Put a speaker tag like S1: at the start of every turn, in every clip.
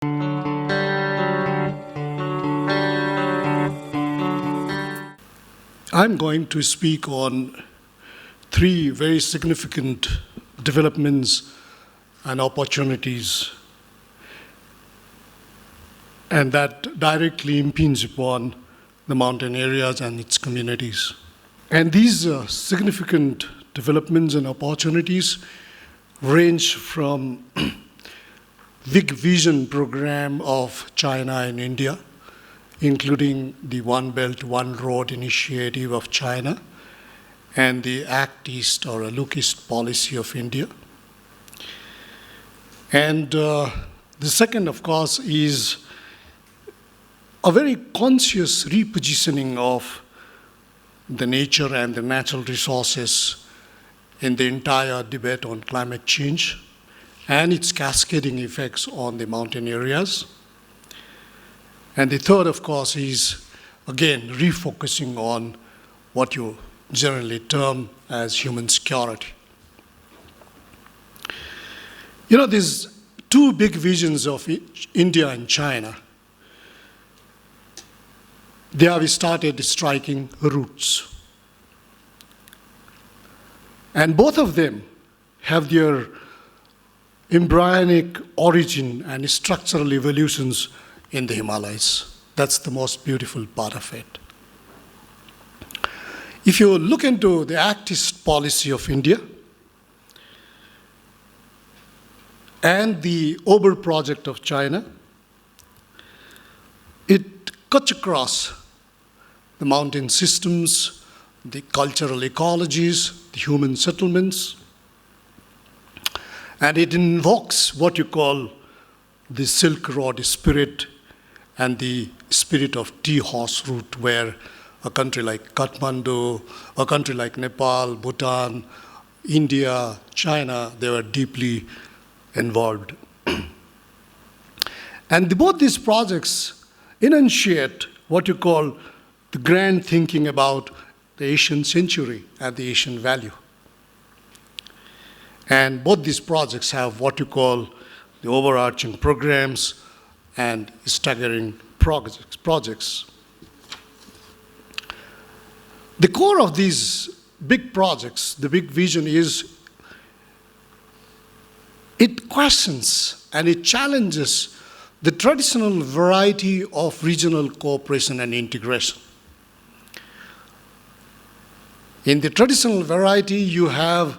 S1: I'm going to speak on three very significant developments and opportunities, and that directly impinge upon the mountain areas and its communities. And these significant developments and opportunities range from big vision program of China and India, including the One Belt, One Road initiative of China and the Act East or Look East policy of India. And the second, of course, is a very conscious repositioning of the nature and the natural resources in the entire debate on climate change and its cascading effects on the mountain areas. And the third, of course, is, again, refocusing on what you generally term as human security. You know, these two big visions of India and China, they have started striking roots. And both of them have their embryonic origin and structural evolutions in the Himalayas. That's the most beautiful part of it. If you look into the Act East policy of India and the Ober project of China, it cuts across the mountain systems, the cultural ecologies, the human settlements, and it invokes what you call the Silk Road spirit and the spirit of tea horse route, where a country like Kathmandu, a country like Nepal, Bhutan, India, China, they were deeply involved. And both these projects enunciate what you call the grand thinking about the Asian century and the Asian value. And both these projects have what you call the overarching programs and staggering projects. The core of these big projects, the big vision is, it questions and it challenges the traditional variety of regional cooperation and integration. In the traditional variety, you have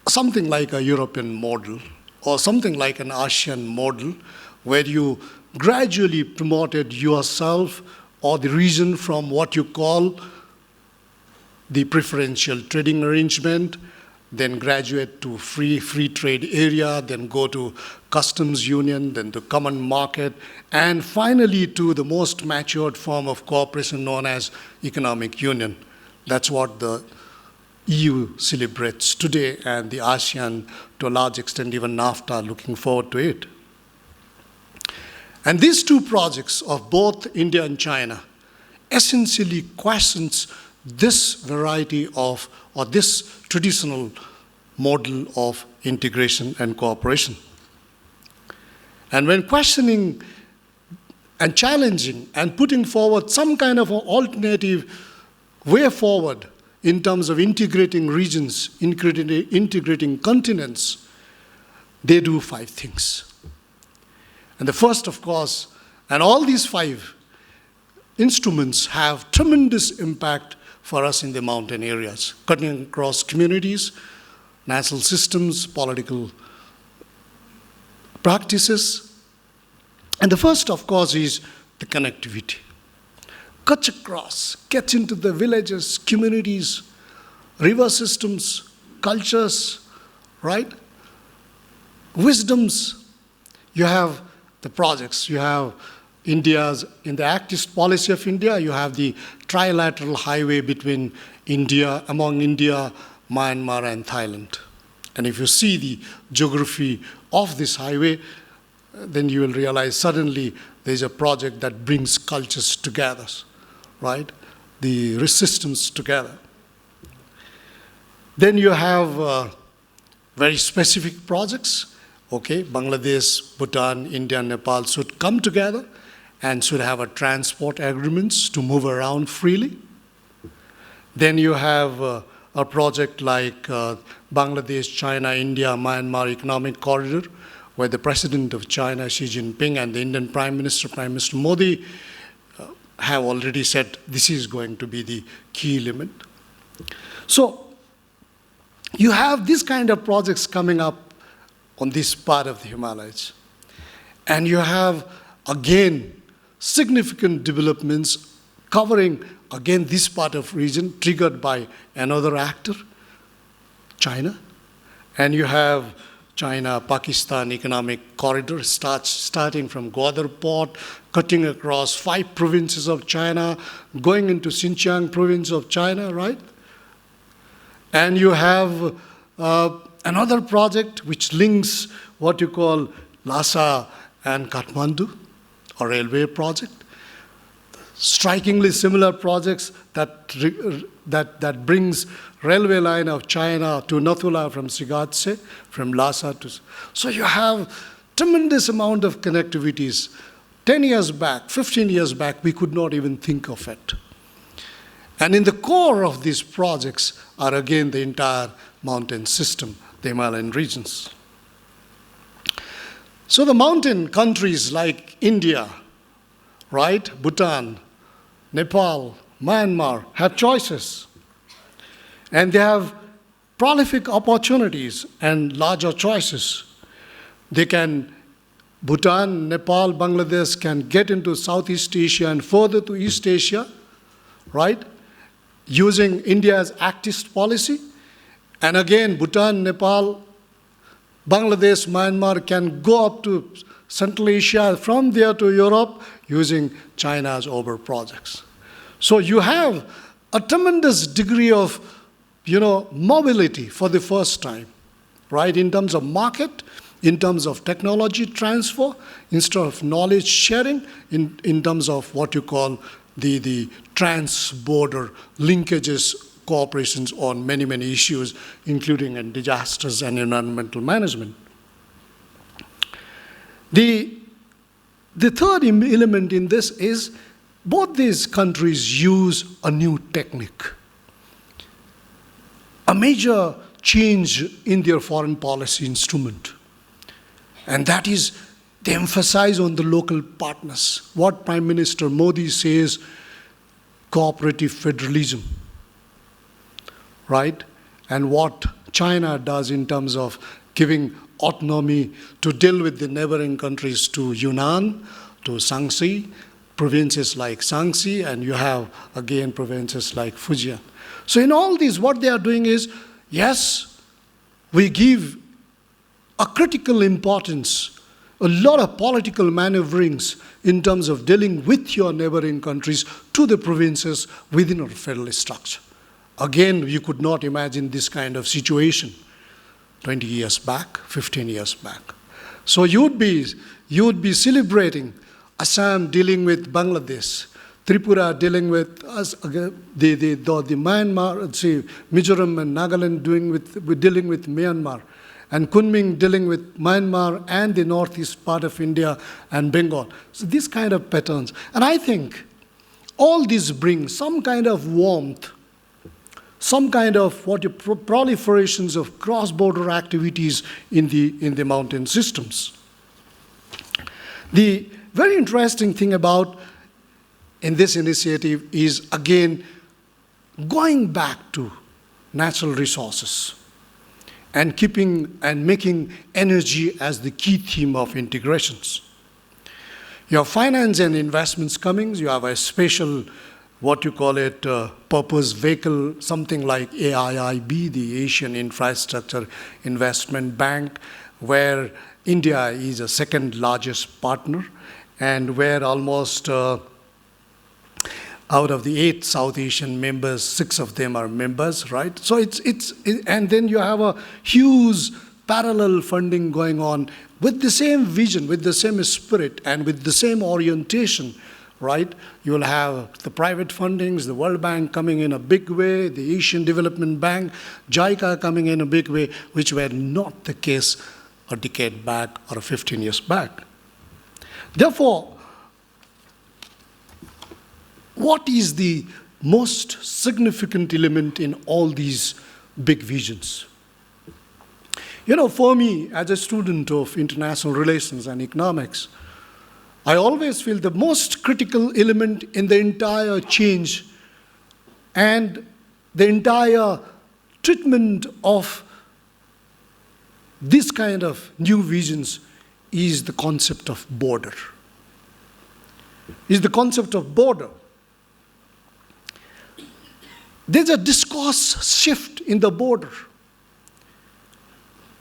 S1: something like a European model or something like an Asian model, where you gradually promoted yourself or the region from what you call the preferential trading arrangement, then graduate to free trade area, then go to customs union, then to common market, and finally to the most matured form of cooperation known as economic union. That's what the EU celebrates today, and the ASEAN, to a large extent, even NAFTA, are looking forward to it. And these two projects of both India and China essentially questions this variety of, or this traditional model of integration and cooperation. And when questioning and challenging and putting forward some kind of an alternative way forward in terms of integrating regions, integrating continents, they do 5 things. And the first, of course, and all these 5 instruments have tremendous impact for us in the mountain areas, cutting across communities, natural systems, political practices. And the first, of course, is the connectivity. Cuts across, gets into the villages, communities, river systems, cultures, right? Wisdoms. You have the projects. You have India's, in the Act East policy of India, you have the trilateral highway between India, among India, Myanmar, and Thailand. And if you see the geography of this highway, then you will realize suddenly there's a project that brings cultures together, right? The systems together. Then you have very specific projects Okay, Bangladesh, Bhutan, India, and Nepal should come together and should have a transport agreements to move around freely. Then you have a project like Bangladesh, China, India, Myanmar Economic Corridor, where the President of China, Xi Jinping, and the Indian Prime Minister Modi, have already said this is going to be the key element. So you have this kind of projects coming up on this part of the Himalayas. And you have, again, significant developments covering, again, this part of region triggered by another actor, China. And you have China-Pakistan economic corridor starting from Gwadar port, cutting across 5 provinces of China, going into Sichuan province of China, right? And you have another project which links what you call Lhasa and Kathmandu, a railway project. Strikingly similar projects that brings railway line of China to Nathula from Sigatse, from Lhasa to... So you have tremendous amount of connectivities. 10 years back, 15 years back, we could not even think of it. And in the core of these projects are again the entire mountain system, the Himalayan regions. So the mountain countries like India, right, Bhutan, Nepal, Myanmar have choices. And they have prolific opportunities and larger choices. They can, Bhutan, Nepal, Bangladesh can get into Southeast Asia and further to East Asia, right, using India's Act East policy. And again, Bhutan, Nepal, Bangladesh, Myanmar can go up to Central Asia, from there to Europe, using China's OBER projects. So you have a tremendous degree of, mobility for the first time, right, in terms of market, in terms of technology transfer, instead of knowledge sharing, in terms of what you call the trans-border linkages, cooperations on many, many issues, including in disasters and environmental management. The third element in this is both these countries use a new technique. A major change in their foreign policy instrument. And that is, they emphasize on the local partners. What Prime Minister Modi says, cooperative federalism, right? And what China does in terms of giving autonomy to deal with the neighboring countries, to Yunnan, to Shaanxi, provinces like Shaanxi, and you have, again, provinces like Fujian. So in all these, what they are doing is, yes, we give a critical importance, a lot of political maneuverings in terms of dealing with your neighboring countries to the provinces within our federal structure. Again, you could not imagine this kind of situation 20 years back, 15 years back. So you would be celebrating Assam dealing with Bangladesh, Tripura dealing with us, the Myanmar, Mizoram and Nagaland dealing with Myanmar, and Kunming dealing with Myanmar and the northeast part of India and Bengal. So these kind of patterns. And I think all these bring some kind of warmth, some kind of proliferations of cross-border activities in the mountain systems. The very interesting thing about in this initiative is, again, going back to natural resources and keeping and making energy as the key theme of integrations. You have finance and investments coming. You have a special, what you call it, purpose vehicle, something like AIIB, the Asian Infrastructure Investment Bank, where India is a second largest partner, and where almost out of the 8 South Asian members, 6 of them are members, right? So and then you have a huge parallel funding going on with the same vision, with the same spirit, and with the same orientation, right? You will have the private fundings, the World Bank coming in a big way, the Asian Development Bank, JICA coming in a big way, which were not the case a decade back or 15 years back. Therefore, what is the most significant element in all these big visions? For me, as a student of international relations and economics, I always feel the most critical element in the entire change and the entire treatment of this kind of new visions is the concept of border. Is the concept of border. There's a discourse shift in the border.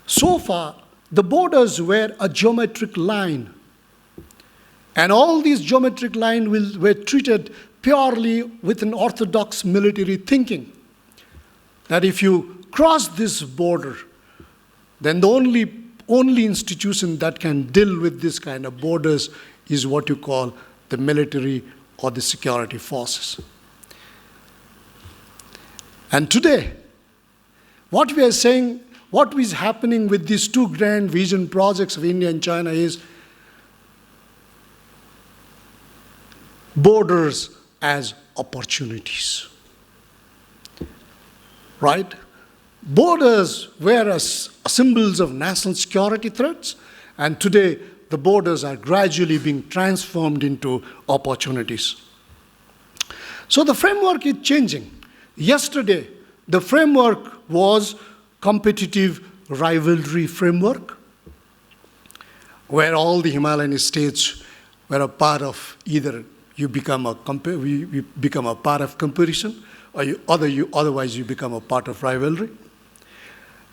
S1: So far, the borders were a geometric line. And all these geometric lines were treated purely with an orthodox military thinking. That if you cross this border, then the only institution that can deal with this kind of borders is what you call the military or the security forces. And today, what we are saying, what is happening with these two grand vision projects of India and China is borders as opportunities. Right? Borders were symbols of national security threats, and today the borders are gradually being transformed into opportunities. So the framework is changing. Yesterday, the framework was competitive rivalry framework, where all the Himalayan states were a part of either you become a part of competition, or otherwise you become a part of rivalry.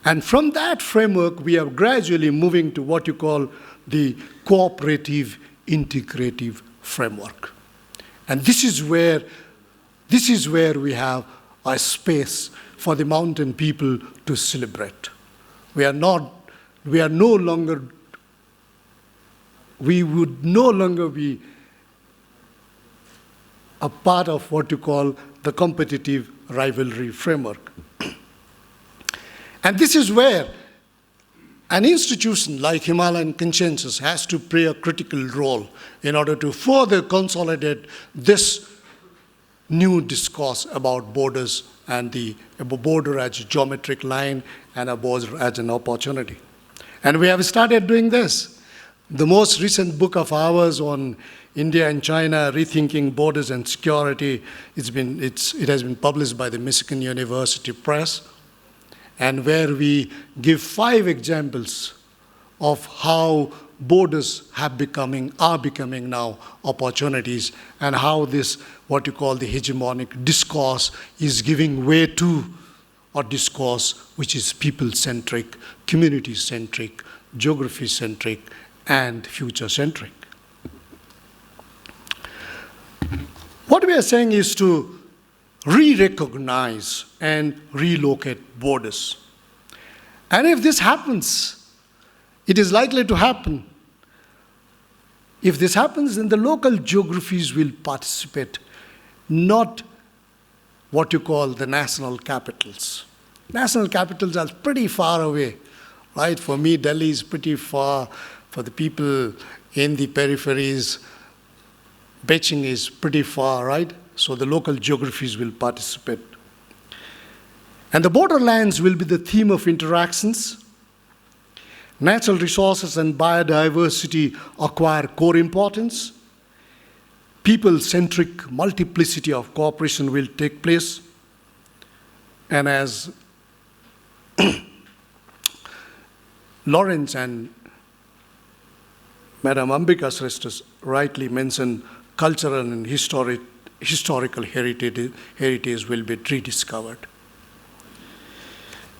S1: And from that framework, we are gradually moving to what you call the cooperative integrative framework. And this is where we have a space for the mountain people to celebrate. We would no longer be a part of what you call the competitive rivalry framework. And this is where an institution like Himalayan Consensus has to play a critical role in order to further consolidate this new discourse about borders and a border as a geometric line and a border as an opportunity. And we have started doing this. The most recent book of ours on India and China, Rethinking Borders and Security, it has been published by the Michigan University Press, and where we give 5 examples of how borders are becoming now opportunities, and how this, what you call the hegemonic discourse, is giving way to a discourse which is people-centric, community-centric, geography-centric, and future-centric. What we are saying is to re-recognize and relocate borders. And if this happens, it is likely to happen. If this happens, then the local geographies will participate, not what you call the national capitals. National capitals are pretty far away, right? For me, Delhi is pretty far. For the people in the peripheries, Beijing is pretty far, right? So the local geographies will participate. And the borderlands will be the theme of interactions. Natural resources and biodiversity acquire core importance. People-centric multiplicity of cooperation will take place. And as Lawrence and Madam Ambika Shrestha rightly mentioned, cultural and historical heritage will be rediscovered.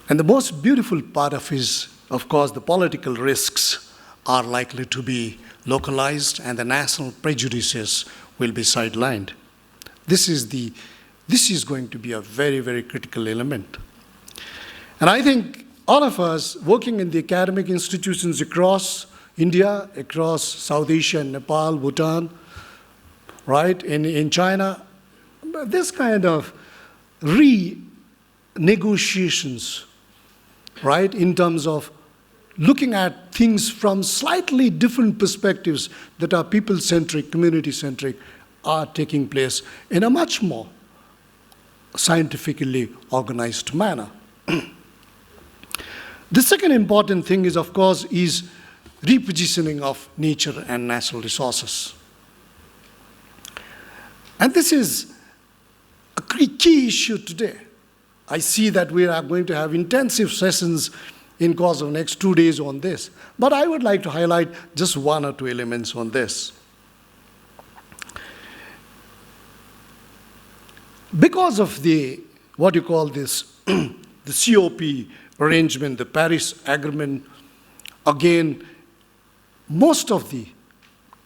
S1: And the most beautiful part is, of course, the political risks are likely to be localized and the national prejudices will be sidelined. This is going to be a very, very critical element. And I think all of us working in the academic institutions across India, across South Asia, Nepal, Bhutan, right, in China, this kind of renegotiations, right, in terms of looking at things from slightly different perspectives that are people-centric, community-centric, are taking place in a much more scientifically organized manner. The second important thing is, of course, is repositioning of nature and natural resources. And this is a key issue today. I see that we are going to have intensive sessions in course of next 2 days on this. But I would like to highlight just one or two elements on this. Because of the, what you call this, the COP arrangement, the Paris Agreement, again, most of the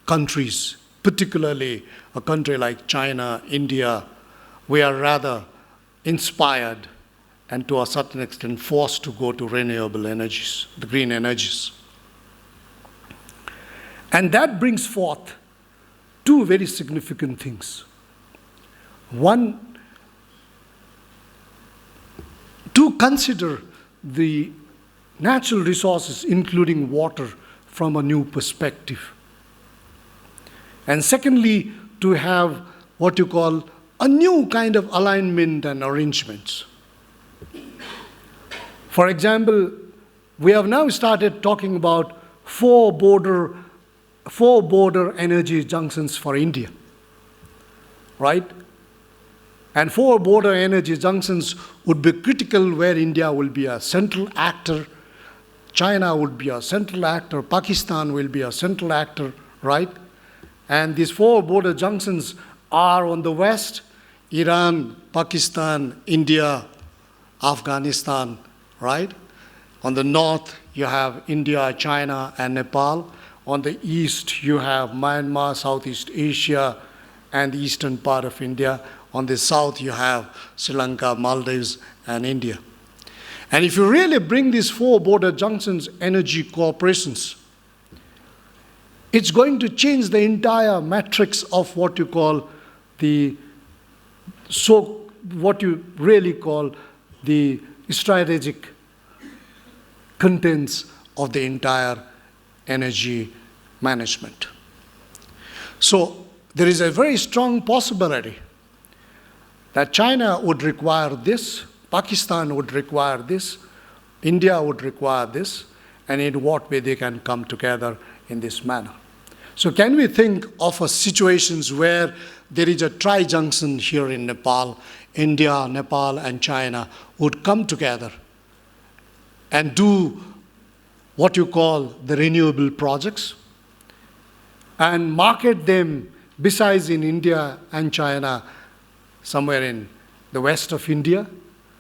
S1: countries, particularly a country like China, India, we are rather inspired and to a certain extent forced to go to renewable energies, the green energies. And that brings forth two very significant things. One, to consider the natural resources, including water, from a new perspective. And secondly, to have what you call a new kind of alignment and arrangements. For example, we have now started talking about four border energy junctions for India, right? And four border energy junctions would be critical, where India will be a central actor, China would be a central actor, Pakistan will be a central actor, right? And these four border junctions are on the west, Iran, Pakistan, India, Afghanistan, right? On the north, you have India, China, and Nepal. On the east, you have Myanmar, Southeast Asia, and the eastern part of India. On the south, you have Sri Lanka, Maldives, and India. And if you really bring these four border junctions energy cooperations, it's going to change the entire matrix of what you call what you really call the strategic contents of the entire energy management. So there is a very strong possibility that China would require this, Pakistan would require this, India would require this, and in what way they can come together in this manner. So can we think of situations where there is a Trijunction here in Nepal, India, Nepal, and China would come together and do what you call the renewable projects and market them besides in India and China, somewhere in the west of India,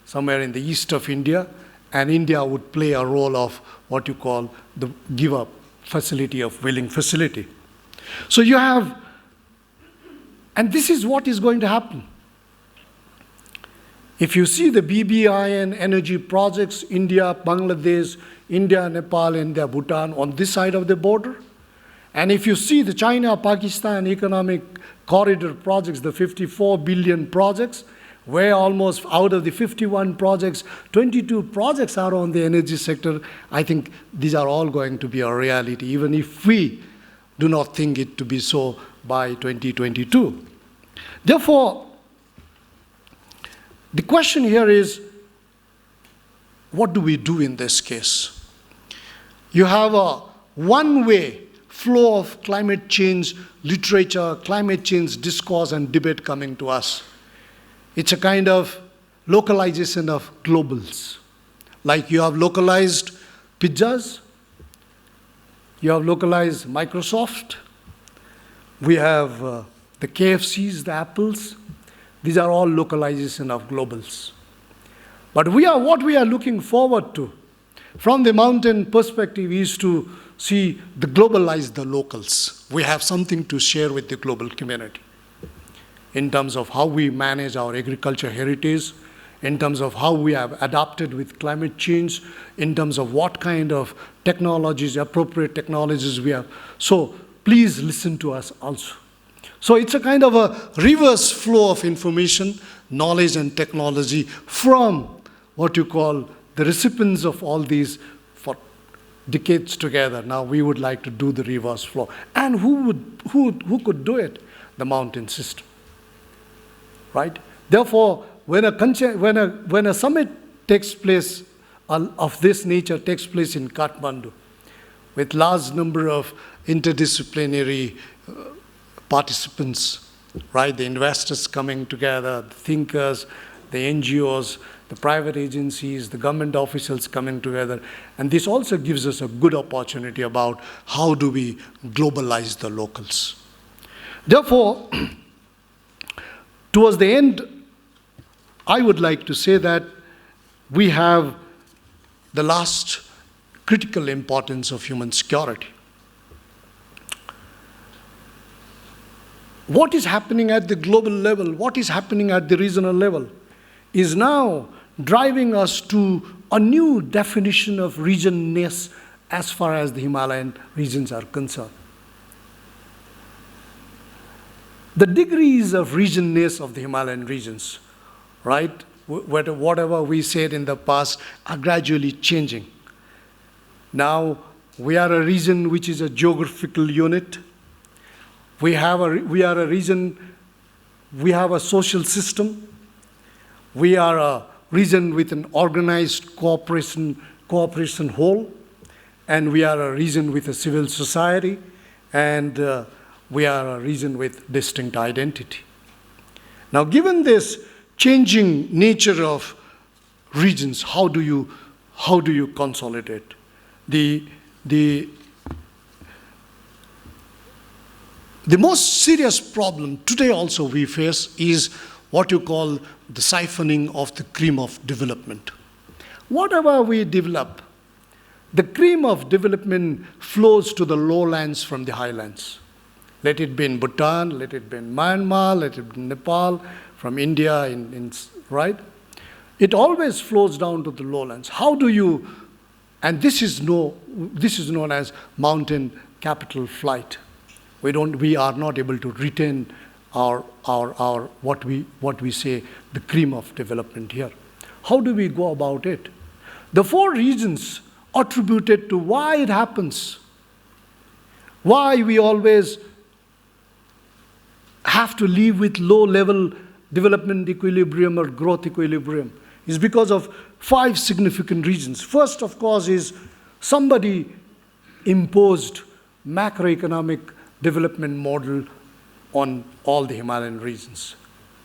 S1: somewhere in the east of India, and India would play a role of what you call the give-up facility of willing facility. So you have, and this is what is going to happen. If you see the BBIN energy projects, India, Bangladesh, India, Nepal, India, Bhutan on this side of the border, and if you see the China-Pakistan economic corridor projects, the 54 billion projects, where almost out of the 51 projects, 22 projects are on the energy sector, I think these are all going to be a reality, even if we do not think it to be so by 2022. Therefore, the question here is, what do we do in this case? You have a one-way flow of climate change literature, climate change discourse and debate coming to us. It's a kind of localization of globals. Like you have localized pizzas, you have localized Microsoft, we have the KFCs, the Apples. These are all localization of globals. But what we are looking forward to from the mountain perspective is to see the globalize the locals. We have something to share with the global community in terms of how we manage our agriculture heritage, in terms of how we have adapted with climate change, in terms of what kind of technologies, appropriate technologies we have. So please listen to us also. So it's a kind of a reverse flow of information, knowledge and technology from what you call the recipients of all these for decades together. Now we would like to do the reverse flow. And who could do it? The mountain system, right? Therefore, when a summit takes place of this nature takes place in Kathmandu, with large number of interdisciplinary participants, right? The investors coming together, the thinkers, the NGOs, the private agencies, the government officials coming together. And this also gives us a good opportunity about how do we globalize the locals. Therefore, towards the end, I would like to say that we have the last critical importance of human security. What is happening at the global level, what is happening at the regional level, is now driving us to a new definition of regionness as far as the Himalayan regions are concerned. The degrees of regionness of the Himalayan regions, right, whatever we said in the past, are gradually changing. Now, we are a region which is a geographical unit. We are a region, we have a social system. We are a region with an organized cooperation whole. And we are a region with a civil society. And we are a region with distinct identity. Now, given this changing nature of regions, how do you consolidate? The most serious problem today also we face is what you call the siphoning of the cream of development. Whatever we develop, the cream of development flows to the lowlands from the highlands. Let it be in Bhutan, let it be in Myanmar, let it be in Nepal, from India, right? It always flows down to the lowlands. How do you, and this is known as mountain capital flight. We are not able to retain our what we say, the cream of development here. How do we go about it? The four regions attributed to why it happens, why we always have to live with low-level development equilibrium or growth equilibrium, is because of 5 significant reasons. First, of course, is somebody imposed macroeconomic development model on all the Himalayan regions.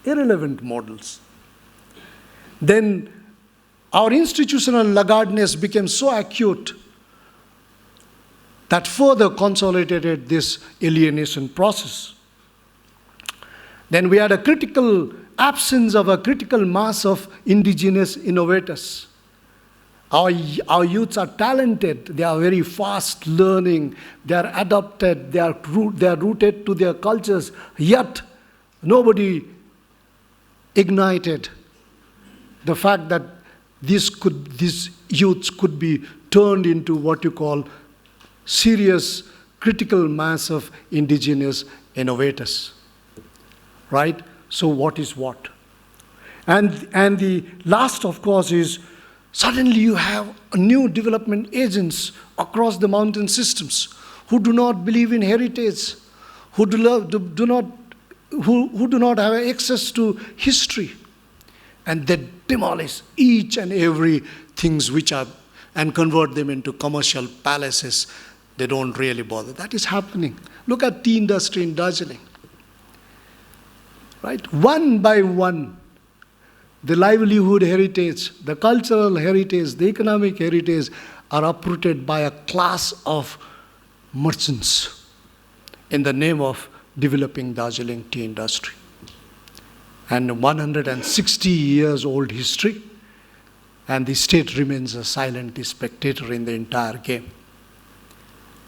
S1: Irrelevant models. Then our institutional laggardness became so acute that further consolidated this alienation process. Then we had a critical absence of a critical mass of indigenous innovators. Our youths are talented, they are very fast learning, they are adapted, they are rooted to their cultures, yet nobody ignited the fact that these youths could be turned into what you call serious critical mass of indigenous innovators. Right? So what is what? And the last, of course, is suddenly you have new development agents across the mountain systems who do not believe in heritage, who do not have access to history, and they demolish each and every things which are and convert them into commercial palaces. They don't really bother. That is happening. Look at tea industry in Darjeeling. Right? One by one, the livelihood heritage, the cultural heritage, the economic heritage are uprooted by a class of merchants in the name of developing Darjeeling tea industry. And 160 years old history, and the state remains a silent spectator in the entire game.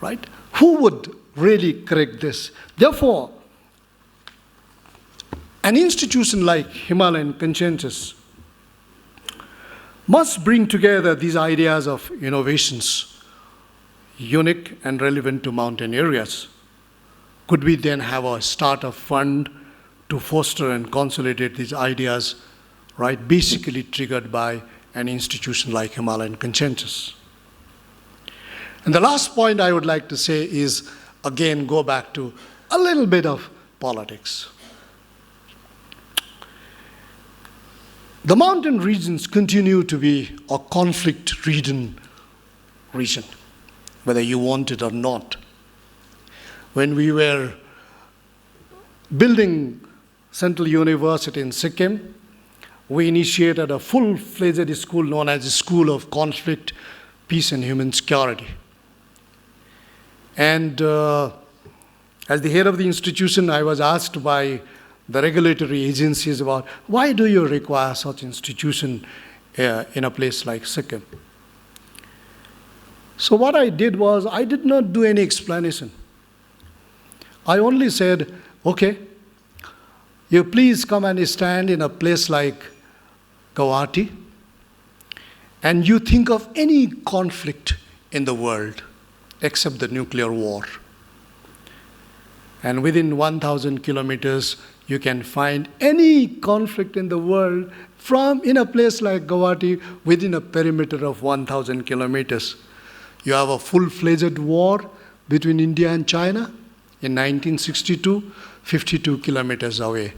S1: Right? Who would really correct this? Therefore, an institution like Himalayan Consensus must bring together these ideas of innovations, unique and relevant to mountain areas. Could we then have a startup fund to foster and consolidate these ideas, right, basically triggered by an institution like Himalayan Consensus? And the last point I would like to say is, again, go back to a little bit of politics. The mountain regions continue to be a conflict-ridden region, whether you want it or not. When we were building Central University in Sikkim, we initiated a full-fledged school known as the School of Conflict, Peace and Human Security. And as the head of the institution, I was asked by the regulatory agencies about, why do you require such institution in a place like Sikkim? So what I did was, I did not do any explanation. I only said, okay, you please come and stand in a place like Guwahati, and you think of any conflict in the world except the nuclear war. And within 1,000 kilometers, you can find any conflict in the world in a place like Guwahati within a perimeter of 1,000 kilometers. You have a full-fledged war between India and China in 1962, 52 kilometers away.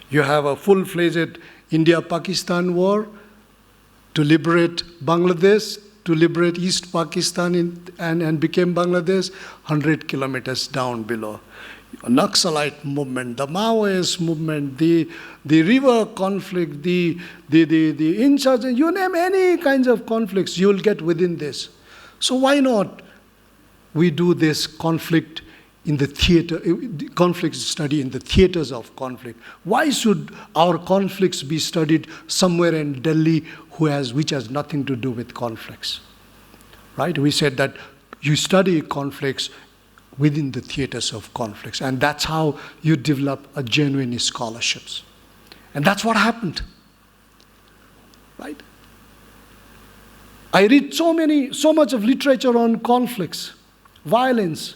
S1: You have a full-fledged India-Pakistan war to liberate Bangladesh, to liberate East Pakistan and became Bangladesh, 100 kilometers down below. Naxalite movement, the Maoist movement, the river conflict, the insurgent, you name any kinds of conflicts, you will get within this. So why not we do this conflict in the theater, conflict study in the theaters of conflict? Why should our conflicts be studied somewhere in Delhi which has nothing to do with conflicts? Right? We said that you study conflicts within the theaters of conflicts, and that's how you develop a genuine scholarships. And that's what happened. Right? I read so much of literature on conflicts, violence.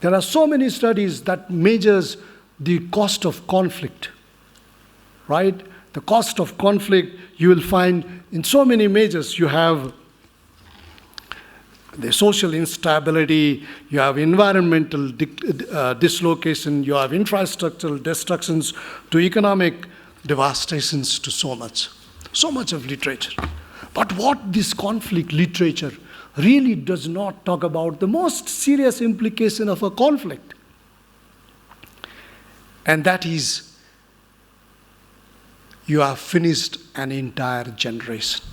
S1: There are so many studies that measures the cost of conflict, right? The cost of conflict you will find in so many measures. You have the social instability, you have environmental dislocation, you have infrastructural destructions, to economic devastations, to so much of literature. But what this conflict literature really does not talk about the most serious implication of a conflict. And that is, you have finished an entire generation.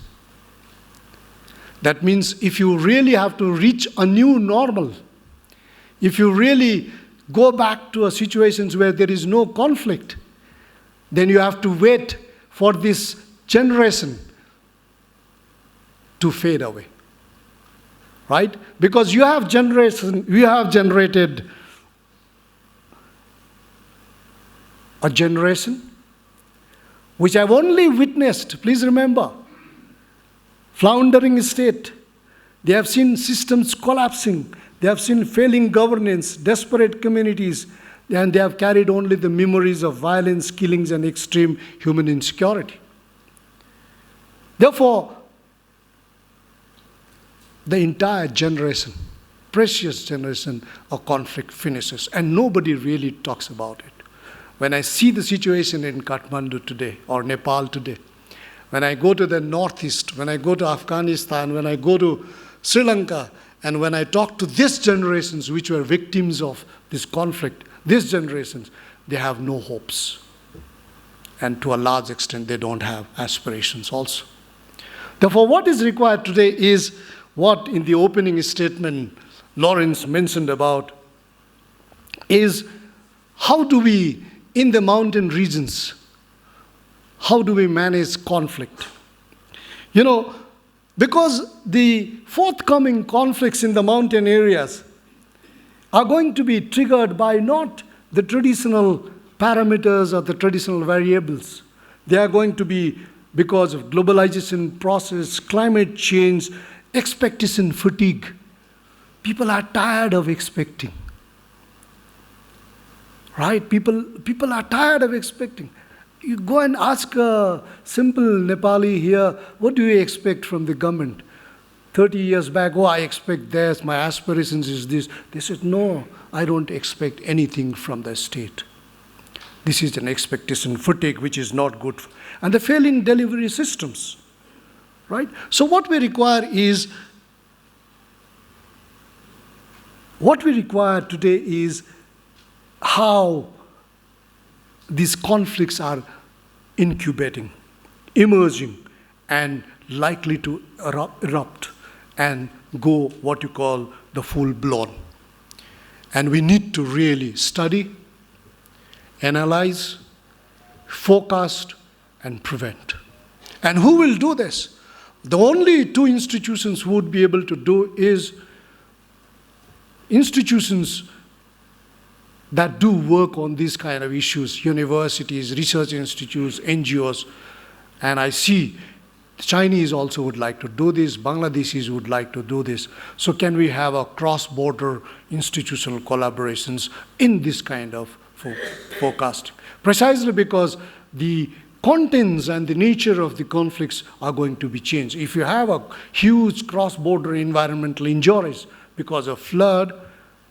S1: That means if you really have to reach a new normal, if you really go back to a situations where there is no conflict, then you have to wait for this generation to fade away. Right? Because you have generated a generation which have only witnessed, please remember, floundering state. They have seen systems collapsing. They have seen failing governance, desperate communities, and they have carried only the memories of violence, killings, and extreme human insecurity. Therefore, the entire generation, precious generation of conflict finishes, and nobody really talks about it. When I see the situation in Kathmandu today, or Nepal today, when I go to the northeast, when I go to Afghanistan, when I go to Sri Lanka, and when I talk to these generations which were victims of this conflict, these generations, they have no hopes. And to a large extent, they don't have aspirations also. Therefore, what is required today is what in the opening statement Lawrence mentioned about, is how do we, in the mountain regions, how do we manage conflict? You know, because the forthcoming conflicts in the mountain areas are going to be triggered by not the traditional parameters or the traditional variables. They are going to be because of globalization process, climate change, expectation fatigue. People are tired of expecting. Right? People are tired of expecting. You go and ask a simple Nepali here, what do you expect from the government? 30 years back, oh, I expect this, my aspirations is this. They said, no, I don't expect anything from the state. This is an expectation fatigue, which is not good. And the failing delivery systems, right? So what we require today is how these conflicts are incubating, emerging, and likely to erupt and go what you call the full-blown. And we need to really study, analyze, forecast, and prevent. And who will do this? The only two institutions who would be able to do is institutions that do work on these kind of issues, universities, research institutes, NGOs. And I see the Chinese also would like to do this, Bangladeshis would like to do this. So can we have a cross-border institutional collaborations in this kind of forecasting? Precisely because the contents and the nature of the conflicts are going to be changed. If you have a huge cross-border environmental injuries because of flood,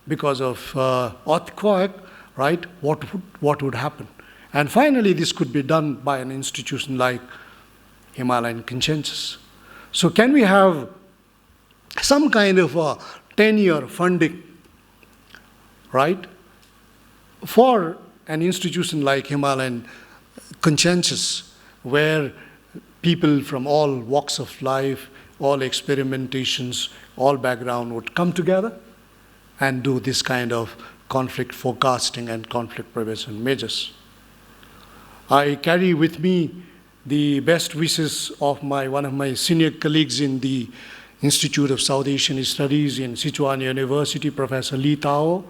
S1: because of earthquake, right, what would happen? And finally, this could be done by an institution like Himalayan Consensus. So can we have some kind of a 10-year funding, right, for an institution like Himalayan Consensus, where people from all walks of life, all experimentations, all background would come together and do this kind of conflict forecasting and conflict prevention measures. I carry with me the best wishes of one of my senior colleagues in the Institute of South Asian Studies in Sichuan University, Professor Li Tao,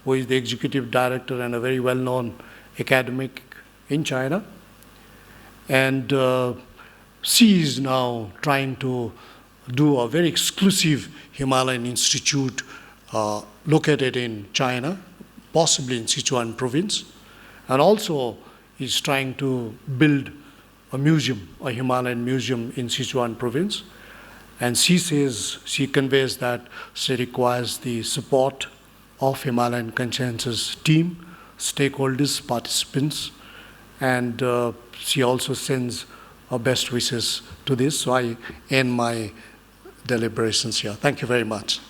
S1: who is the executive director and a very well-known academic in China. And she is now trying to do a very exclusive Himalayan institute located in China, possibly in Sichuan province, and also is trying to build a museum, a Himalayan museum in Sichuan province. And she says, she conveys that she requires the support of Himalayan Consensus team, stakeholders, participants, and she also sends her best wishes to this. So I end my deliberations here. Thank you very much.